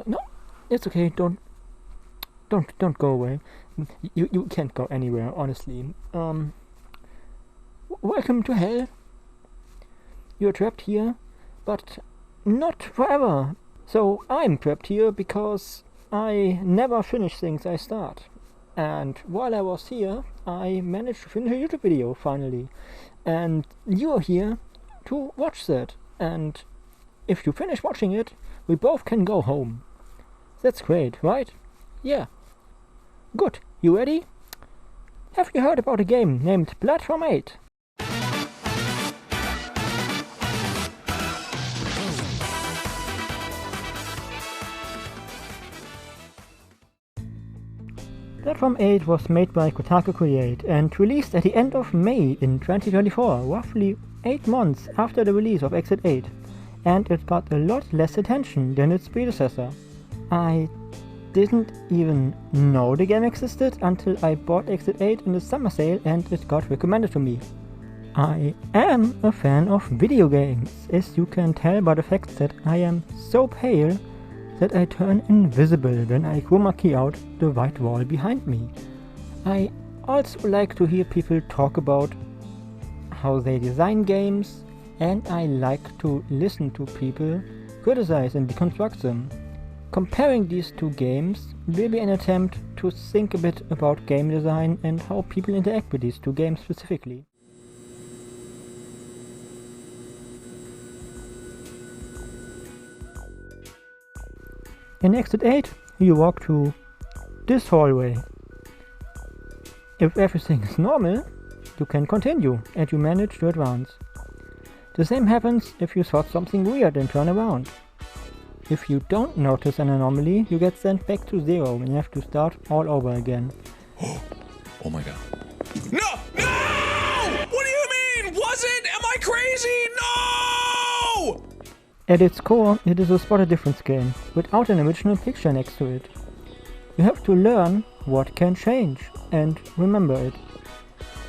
No, it's okay. Don't go away. You can't go anywhere, honestly. Welcome to hell. You're trapped here, but not forever. So I'm trapped here because I never finish things I start. And while I was here, I managed to finish a YouTube video finally. And you're here to watch that. And if you finish watching it, we both can go home. That's great, right? Yeah. Good. You ready? Have you heard about a game named Platform 8? Platform 8 was made by Kotaku Create and released at the end of May in 2024, roughly 8 months after the release of Exit 8, and it got a lot less attention than its predecessor. I didn't even know the game existed until I bought Exit 8 in the summer sale and it got recommended to me. I am a fan of video games, as you can tell by the fact that I am so pale that I turn invisible when I chroma key out the white wall behind me. I also like to hear people talk about how they design games, and I like to listen to people criticize and deconstruct them. Comparing these two games will be an attempt to think a bit about game design and how people interact with these two games specifically. In Exit 8, you walk to this hallway. If everything is normal, you can continue and you manage to advance. The same happens if you spot something weird and turn around. If you don't notice an anomaly, you get sent back to 0 and you have to start all over again. Oh my god. No! No! What do you mean? Wasn't? Am I crazy? No! At its core, it is a spot a difference game, without an original picture next to it. You have to learn what can change, and remember it.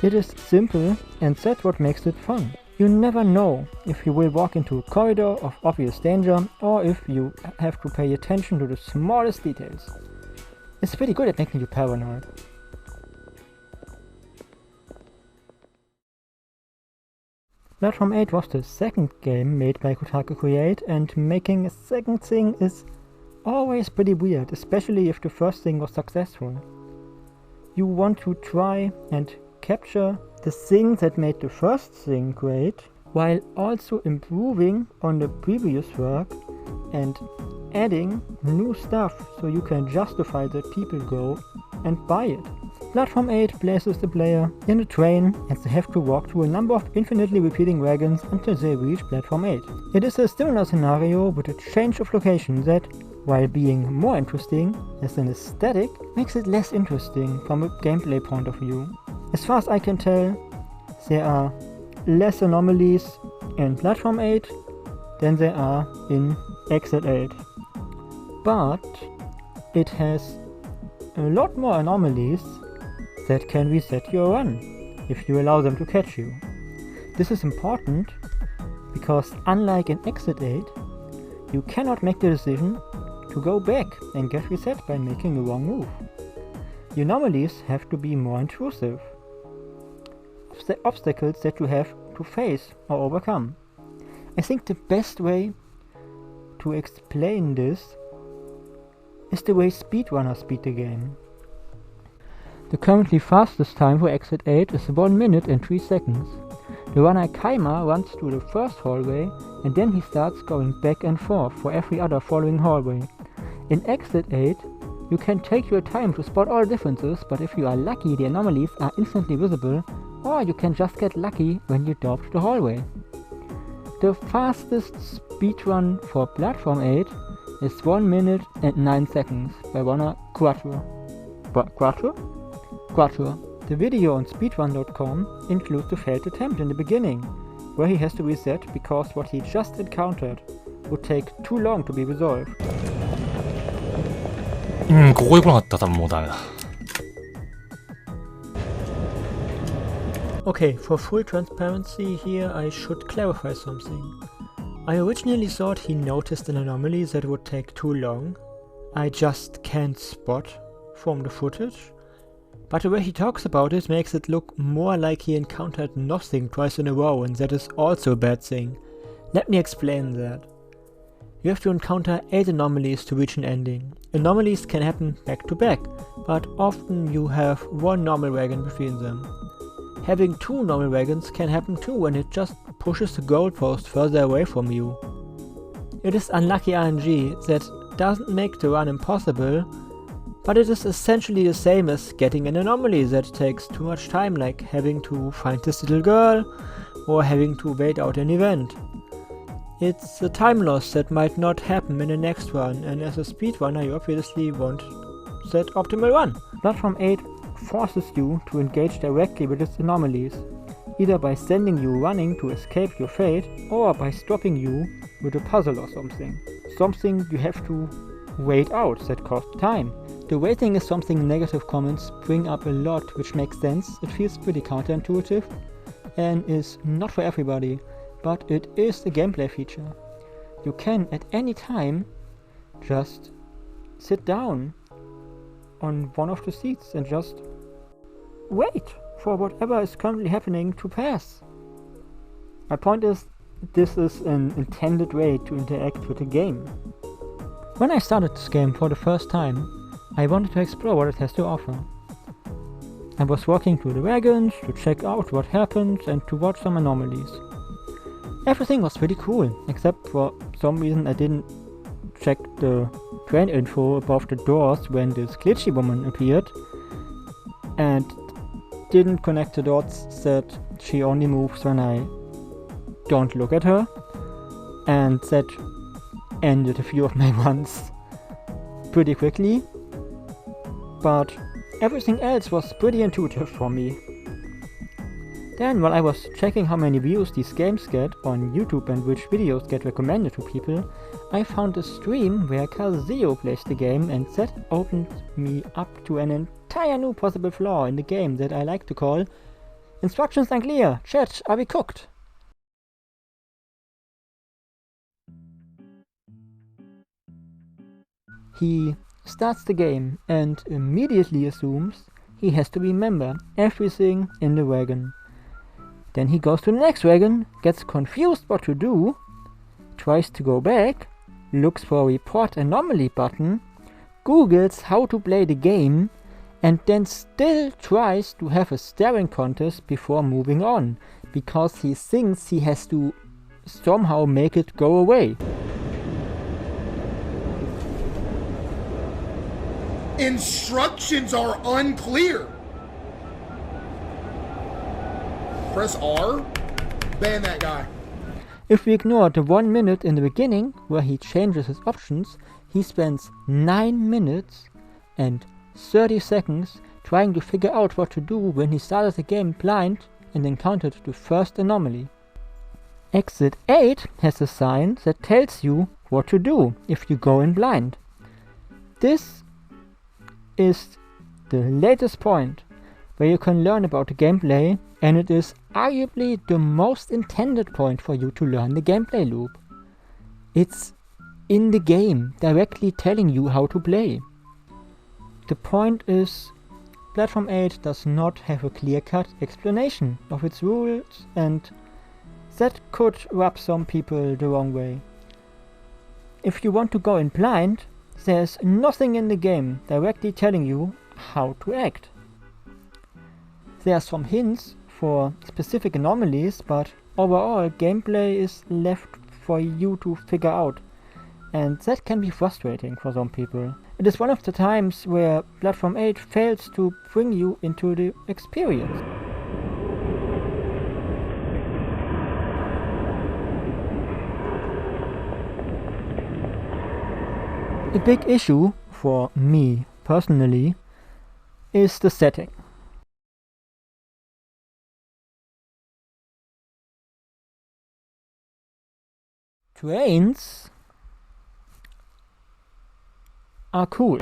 It is simple, and that's what makes it fun. You never know if you will walk into a corridor of obvious danger, or if you have to pay attention to the smallest details. It's pretty good at making you paranoid. Platform 8 was the second game made by Kotaku Create, and making a second thing is always pretty weird, especially if the first thing was successful. You want to try and capture the thing that made the first thing great, while also improving on the previous work and adding new stuff so you can justify that people go and buy it. Platform 8 places the player in a train and they have to walk through a number of infinitely repeating wagons until they reach Platform 8. It is a similar scenario with a change of location that, while being more interesting as an aesthetic, makes it less interesting from a gameplay point of view. As far as I can tell, there are less anomalies in Platform 8 than there are in Exit 8. But it has a lot more anomalies that can reset your run if you allow them to catch you. This is important because, unlike in Exit 8, you cannot make the decision to go back and get reset by making the wrong move. The anomalies have to be more intrusive. Obstacles that you have to face or overcome. I think the best way to explain this is the way speedrunners beat the game. The currently fastest time for Exit 8 is 1 minute and 3 seconds. The runner Kaima runs through the first hallway and then he starts going back and forth for every other following hallway. In Exit 8, you can take your time to spot all differences, but if you are lucky, the anomalies are instantly visible, or you can just get lucky when you dodge the hallway. The fastest speedrun for Platform 8 is 1 minute and 9 seconds by runner Quattro. Quattro. The video on speedrun.com includes the failed attempt in the beginning, where he has to reset because what he just encountered would take too long to be resolved. ここで来なかったら多分もうダメだ。Okay, for full transparency here I should clarify something. I originally thought he noticed an anomaly that would take too long. I just can't spot from the footage. But the way he talks about it makes it look more like he encountered nothing twice in a row, and that is also a bad thing. Let me explain that. You have to encounter 8 anomalies to reach an ending. Anomalies can happen back to back, but often you have one normal wagon between them. Having 2 normal wagons can happen too, and it just pushes the goalpost further away from you. It is unlucky RNG that doesn't make the run impossible, but it is essentially the same as getting an anomaly that takes too much time, like having to find this little girl or having to wait out an event. It's a time loss that might not happen in the next run, and as a speedrunner you obviously want that optimal run. Platform 8 forces you to engage directly with its anomalies, either by sending you running to escape your fate, or by stopping you with a puzzle or something. Something you have to wait out that costs time. The waiting is something negative comments bring up a lot, which makes sense. It feels pretty counterintuitive and is not for everybody, but it is a gameplay feature. You can at any time just sit down on one of the seats and just wait for whatever is currently happening to pass. My point is, this is an intended way to interact with the game. When I started this game for the first time, I wanted to explore what it has to offer. I was walking through the wagons to check out what happens and to watch some anomalies. Everything was pretty cool, except for some reason I didn't check the train info above the doors when this glitchy woman appeared, and didn't connect the dots that she only moves when I don't look at her, and that ended a few of my runs pretty quickly, but everything else was pretty intuitive for me. Then, while I was checking how many views these games get on YouTube and which videos get recommended to people, I found a stream where KasAneo plays the game, and that opened me up to an entire new possible flaw in the game that I like to call "Instructions unclear, chat, are we cooked?" He starts the game and immediately assumes he has to remember everything in the wagon. Then he goes to the next wagon, gets confused what to do, tries to go back, looks for a report anomaly button, googles how to play the game, and then still tries to have a staring contest before moving on, because he thinks he has to somehow make it go away. Instructions are unclear. Press R, ban that guy. If we ignore the 1 minute in the beginning where he changes his options, he spends 9 minutes and 30 seconds trying to figure out what to do when he started the game blind and encountered the first anomaly. Exit 8 has a sign that tells you what to do if you go in blind. This is the latest point where you can learn about the gameplay, and it is arguably the most intended point for you to learn the gameplay loop. It's in the game, directly telling you how to play. The point is, Platform 8 does not have a clear-cut explanation of its rules, and that could rub some people the wrong way. If you want to go in blind, there's nothing in the game directly telling you how to act. There are some hints for specific anomalies, but overall gameplay is left for you to figure out, and that can be frustrating for some people. It is one of the times where Platform 8 fails to bring you into the experience. A big issue for me personally is the setting. Trains are cool,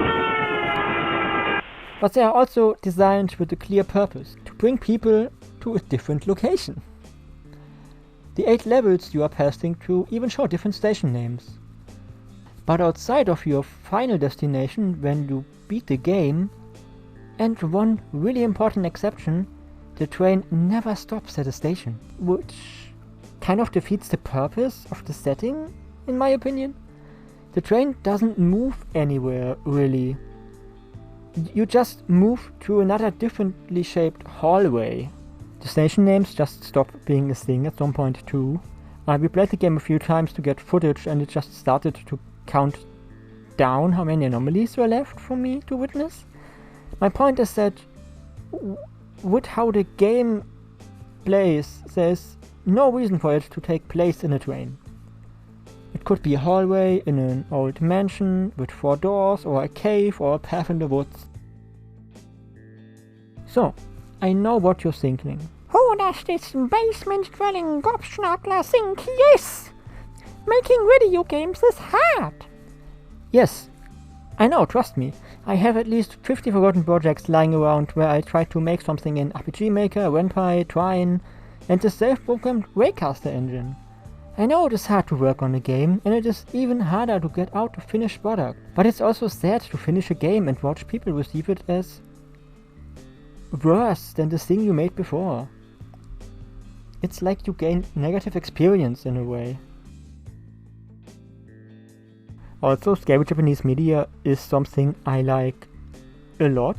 but they are also designed with a clear purpose, to bring people to a different location. The 8 levels you are passing through even show different station names. But outside of your final destination, when you beat the game, and one really important exception, the train never stops at a station, which kind of defeats the purpose of the setting, in my opinion. The train doesn't move anywhere, really. You just move through another differently shaped hallway. The station names just stop being a thing at some point too. We played the game a few times to get footage, and it just started to count down how many anomalies were left for me to witness. My point is that with how the game plays, there's no reason for it to take place in a train. It could be a hallway in an old mansion with 4 doors, or a cave, or a path in the woods. So, I know what you're thinking. Who does this basement-dwelling gobschnackler think he is? Making video games is hard! Yes, I know, trust me. I have at least 50 forgotten projects lying around where I tried to make something in RPG Maker, Ren'Py, Trine, and the self-programmed Waycaster engine. I know it is hard to work on a game, and it is even harder to get out a finished product. But it's also sad to finish a game and watch people receive it as worse than the thing you made before. It's like you gain negative experience in a way. Also, scary Japanese media is something I like a lot.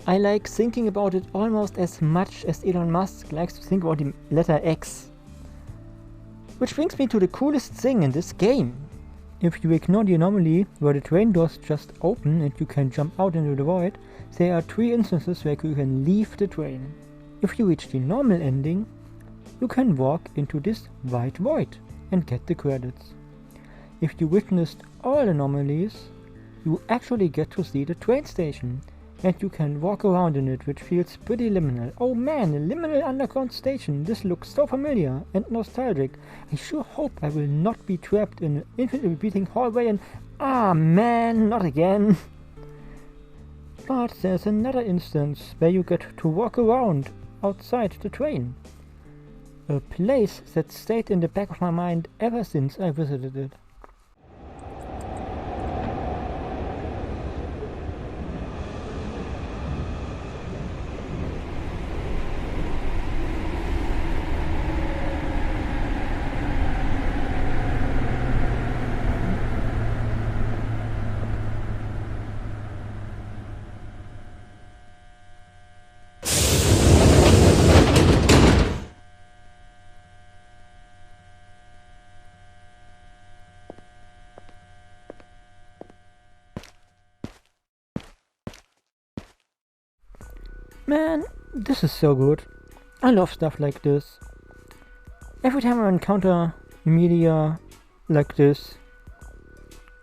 I like thinking about it almost as much as Elon Musk likes to think about the letter X. Which brings me to the coolest thing in this game. If you ignore the anomaly where the train doors just open and you can jump out into the void, there are 3 instances where you can leave the train. If you reach the normal ending, you can walk into this white void and get the credits. If you witnessed all anomalies, you actually get to see the train station, and you can walk around in it, which feels pretty liminal. Oh man, a liminal underground station, this looks so familiar and nostalgic. I sure hope I will not be trapped in an infinitely repeating hallway and man, not again. But there's another instance where you get to walk around outside the train. A place that stayed in the back of my mind ever since I visited it. Man, this is so good. I love stuff like this. Every time I encounter media like this,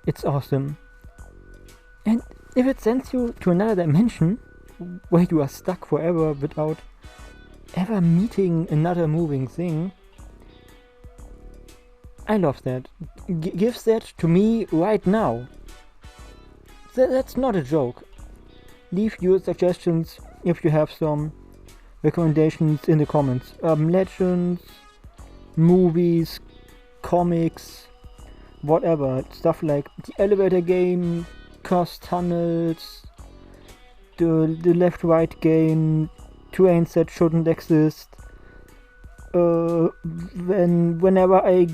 it's awesome. And if it sends you to another dimension, where you are stuck forever without ever meeting another moving thing, I love that. Give that to me right now. That's not a joke. Leave your suggestions if you have some recommendations in the comments. Urban legends, movies, comics, whatever. Stuff like the elevator game, cursed tunnels, the left-right game, trains that shouldn't exist. Whenever I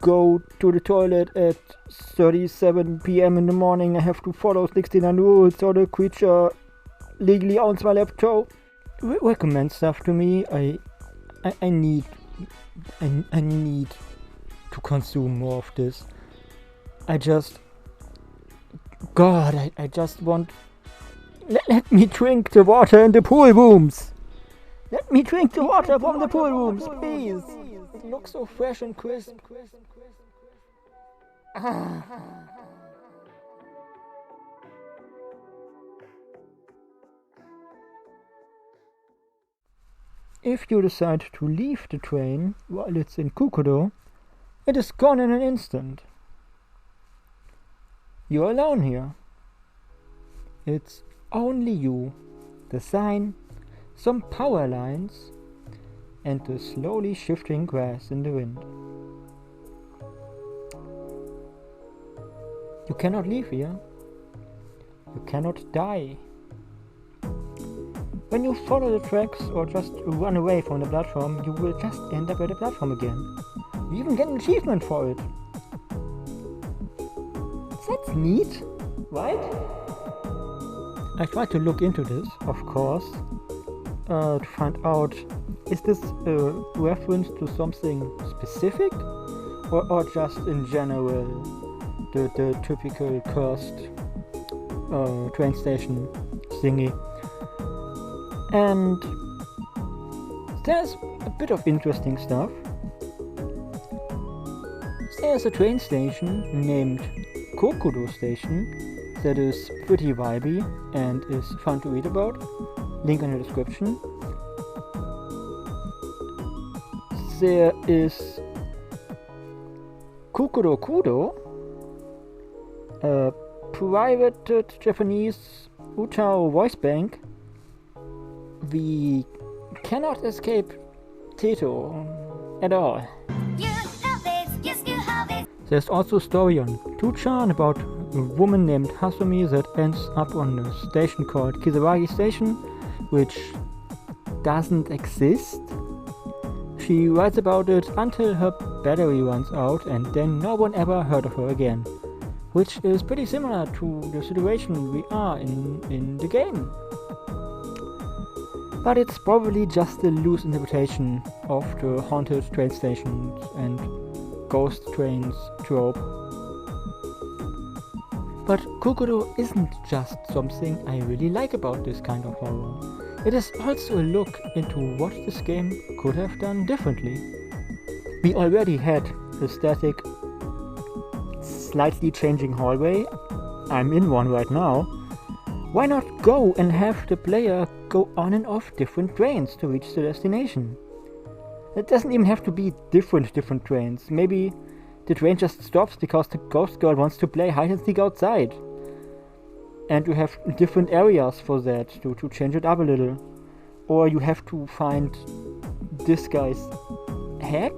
go to the toilet at 37 PM in the morning, I have to follow 69 rules so the creature legally owns my left toe. Recommend stuff to me. I need to consume more of this. I just want. Let me drink the water in the pool rooms. Let me drink the water from the pool rooms, please. It looks so fresh and crisp. If you decide to leave the train while it's in Kukudo, it is gone in an instant. You're alone here. It's only you, the sign, some power lines, and the slowly shifting grass in the wind. You cannot leave here. You cannot die. When you follow the tracks or just run away from the platform, you will just end up at the platform again. You even get an achievement for it. That's neat, right? I tried to look into this, of course, to find out, is this a reference to something specific? Or just in general, the typical cursed train station thingy? And there's a bit of interesting stuff. There's a train station named Kokudo Station that is pretty vibey and is fun to read about. Link in the description. There is Kokudo Kudo, a private Japanese Utao voice bank. We cannot escape Teto at all. There's also a story on 2chan about a woman named Hasumi that ends up on a station called Kisaragi Station, which doesn't exist. She writes about it until her battery runs out and then no one ever heard of her again, which is pretty similar to the situation we are in the game. But it's probably just a loose interpretation of the haunted train stations and ghost trains trope. But Kokudo isn't just something I really like about this kind of horror. It is also a look into what this game could have done differently. We already had a static, slightly changing hallway. I'm in one right now. Why not go and have the player go on and off different trains to reach the destination? It doesn't even have to be different trains. Maybe the train just stops because the ghost girl wants to play hide and seek outside. And you have different areas for that to change it up a little. Or you have to find this guy's hat?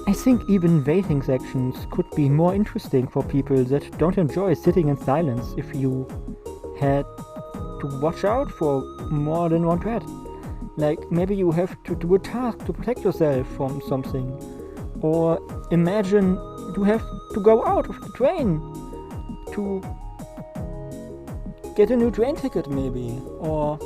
I think even waiting sections could be more interesting for people that don't enjoy sitting in silence if you had to watch out for more than one threat. Like, maybe you have to do a task to protect yourself from something. Or imagine you have to go out of the train to get a new train ticket maybe. Or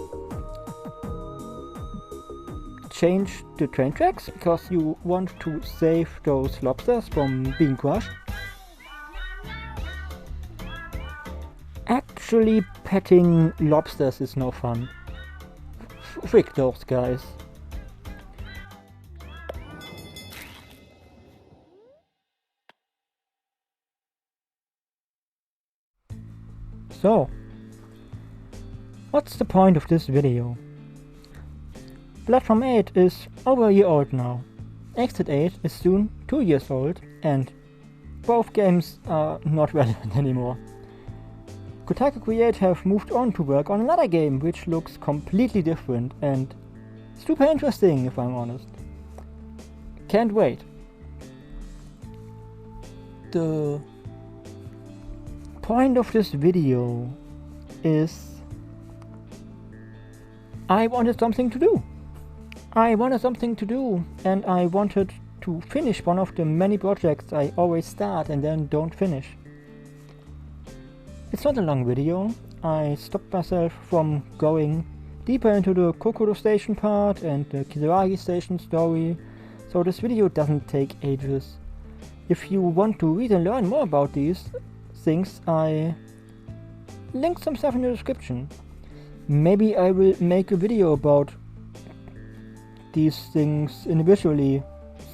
change the train tracks because you want to save those lobsters from being crushed. Actually, petting lobsters is no fun. Frick those guys. So, what's the point of this video? Platform 8 is over a year old now. Exit 8 is soon 2 years old, and both games are not relevant anymore. Kotaku Create have moved on to work on another game which looks completely different and super interesting, if I'm honest. Can't wait. The point of this video is I wanted something to do. And I wanted to finish one of the many projects I always start and then don't finish. It's not a long video. I stopped myself from going deeper into the Kokudo Station part and the Kisaragi Station story, so this video doesn't take ages. If you want to read and learn more about these things, I link some stuff in the description. Maybe I will make a video about these things individually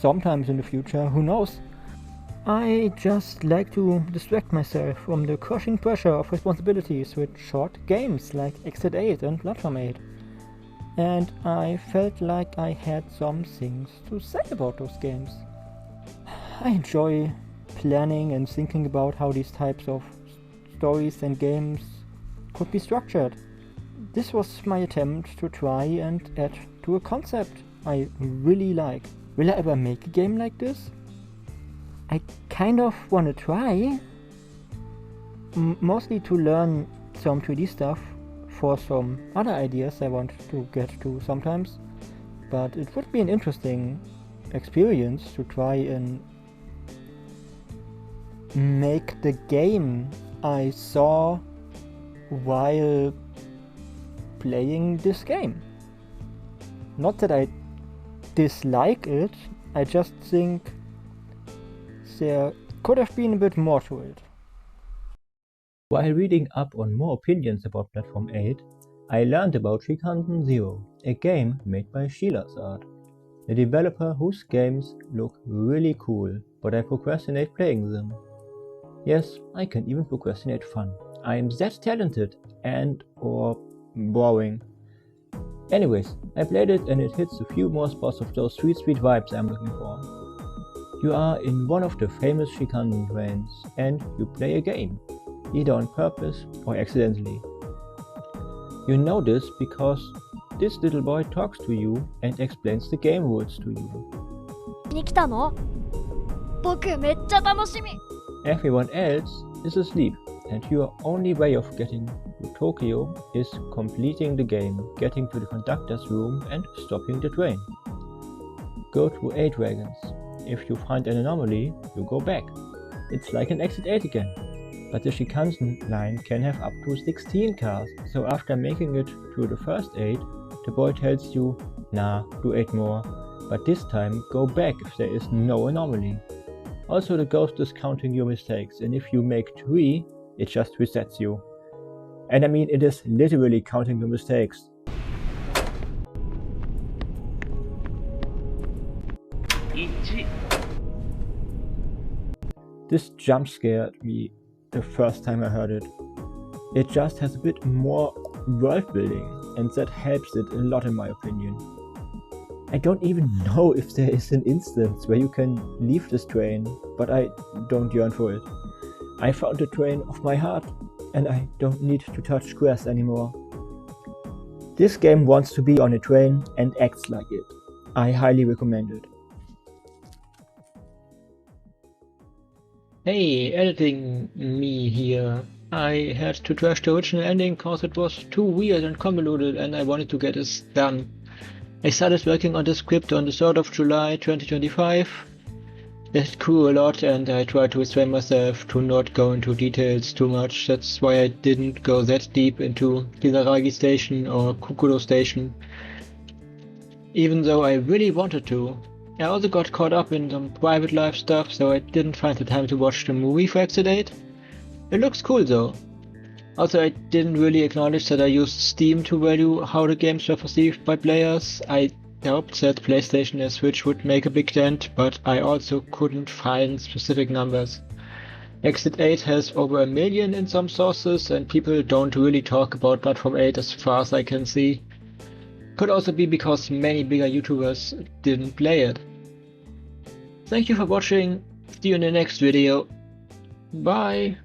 sometimes in the future, who knows. I just like to distract myself from the crushing pressure of responsibilities with short games like Exit 8 and Platform 8. And I felt like I had some things to say about those games. I enjoy planning and thinking about how these types of stories and games could be structured. This was my attempt to try and add to to a concept I really like. Will I ever make a game like this? I kind of want to try, mostly to learn some 2D stuff for some other ideas I want to get to sometimes, but it would be an interesting experience to try and make the game I saw while playing this game. Not that I dislike it, I just think there could have been a bit more to it. While reading up on more opinions about Platform 8, I learned about Shikansen Zero, a game made by Sheila's Art, a developer whose games look really cool, but I procrastinate playing them. Yes, I can even procrastinate fun. I am that talented and or boring. Anyways, I played it and it hits a few more spots of those sweet vibes I'm looking for. You are in one of the famous Shikansen trains and you play a game, either on purpose or accidentally. You know this because this little boy talks to you and explains the game rules to you. に来たの？僕めっちゃ楽しみ。 Everyone else is asleep, and your only way of getting to Tokyo is completing the game, getting to the conductor's room and stopping the train. Go to 8 wagons. If you find an anomaly, you go back. It's like an Exit 8 again. But the Shinkansen line can have up to 16 cars, so after making it to the first 8, the boy tells you, nah, do 8 more, but this time go back if there is no anomaly. Also the ghost is counting your mistakes, and if you make 3, it just resets you. And I mean, it is literally counting your mistakes. This jump scared me the first time I heard it. It just has a bit more world building, and that helps it a lot in my opinion. I don't even know if there is an instance where you can leave this train, but I don't yearn for it. I found the train of my heart, and I don't need to touch squares anymore. This game wants to be on a train and acts like it. I highly recommend it. Hey, editing me here. I had to trash the original ending cause it was too weird and convoluted and I wanted to get this done. I started working on the script on the 3rd of July 2025. It grew a lot and I tried to restrain myself to not go into details too much. That's why I didn't go that deep into Kisaragi Station or Kukuro Station, even though I really wanted to. I also got caught up in some private life stuff, so I didn't find the time to watch the movie for Exit 8. It looks cool though. Also, I didn't really acknowledge that I used Steam to value how the games were perceived by players. I hoped that PlayStation and Switch would make a big dent, but I also couldn't find specific numbers. Exit 8 has over 1 million in some sources, and people don't really talk about Platform 8 as far as I can see. Could also be because many bigger YouTubers didn't play it. Thank you for watching, see you in the next video, bye!